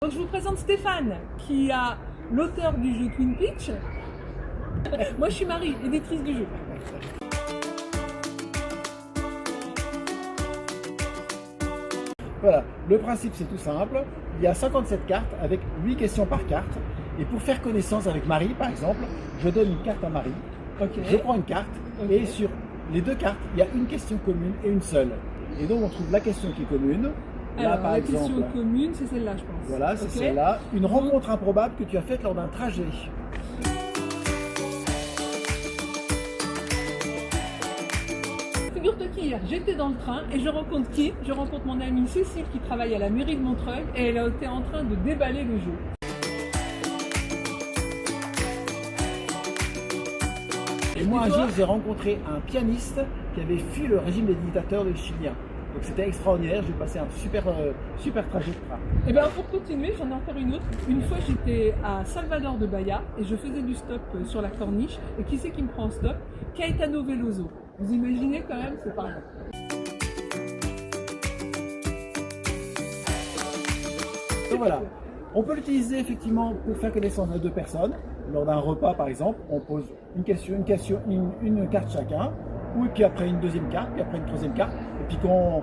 Donc je vous présente Stéphane, qui est l'auteur du jeu Twin Peaks. Moi je suis Marie, éditrice du jeu. Voilà, le principe c'est tout simple, il y a 57 cartes avec 8 questions par carte. Et pour faire connaissance avec Marie par exemple, je donne une carte à Marie, je prends une carte et sur les deux cartes, il y a une question commune et une seule. Et donc on trouve la question qui est commune. Là, Alors, par la exemple, question commune, c'est celle-là, je pense. voilà, c'est celle-là. Une rencontre improbable que tu as faite lors d'un trajet. Figure-toi qu'hier, j'étais dans le train et je rencontre qui? Je rencontre mon amie Cécile qui travaille à la mairie de Montreuil et elle était en train de déballer le jeu. Et moi, un jour, j'ai rencontré un pianiste qui avait fui le régime des dictateurs des Chiliens. Donc c'était extraordinaire, j'ai passé un super trajet de train. Et bien pour continuer, j'en ai encore une autre. Une fois j'étais à Salvador de Bahia et je faisais du stop sur la corniche. Et qui c'est qui me prend en stop? Caetano Veloso. Vous imaginez quand même, c'est pas vrai. Donc voilà, on peut l'utiliser effectivement pour faire connaissance de deux personnes. Lors d'un repas par exemple, on pose une carte chacun. Ou puis après une deuxième carte, puis après une troisième carte, et puis quand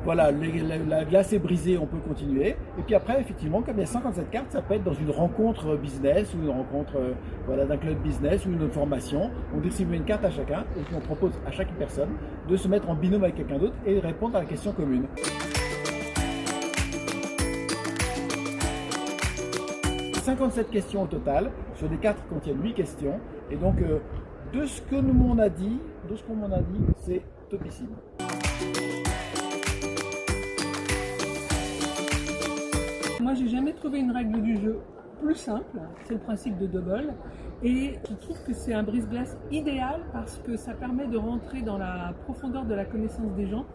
voilà, la glace est brisée, on peut continuer. Et puis après, effectivement, comme il y a 57 cartes, ça peut être dans une rencontre business ou une rencontre voilà, d'un club business ou une formation. On distribue une carte à chacun et puis on propose à chaque personne de se mettre en binôme avec quelqu'un d'autre et de répondre à la question commune. « 57 questions au total, sur des cartes qui contiennent 8 questions. Et donc, de ce qu'on m'en a dit, c'est topissime. Moi, j'ai jamais trouvé une règle du jeu plus simple. C'est le principe de double. Et je trouve que c'est un brise-glace idéal parce que ça permet de rentrer dans la profondeur de la connaissance des gens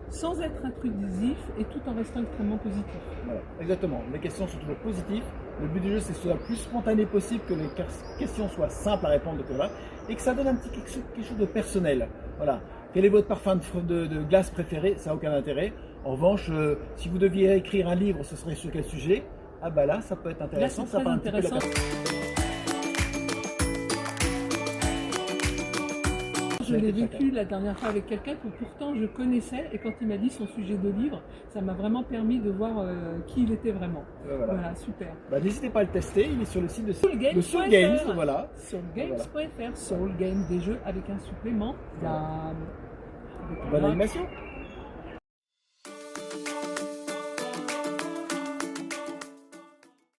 sans être intrusif et tout en restant extrêmement positif. Voilà, exactement. Les questions sont toujours positives. Le but du jeu, c'est que ce soit le plus spontané possible, que les questions soient simples à répondre, et que ça donne un petit quelque chose de personnel. Voilà. Quel est votre parfum de glace préféré? Ça n'a aucun intérêt. En revanche, si vous deviez écrire un livre, ce serait sur quel sujet? Ah bah là, ça peut être intéressant. Là, c'est très intéressant. Je l'ai vécu la dernière fois avec quelqu'un que pourtant je connaissais et quand il m'a dit son sujet de livre, ça m'a vraiment permis de voir qui il était vraiment. Voilà, super. Bah, n'hésitez pas à le tester, il est sur le site de Soulgames. Voilà. Soulgames.fr, Soul Games, des jeux avec un supplément d'âme. Bonne animation.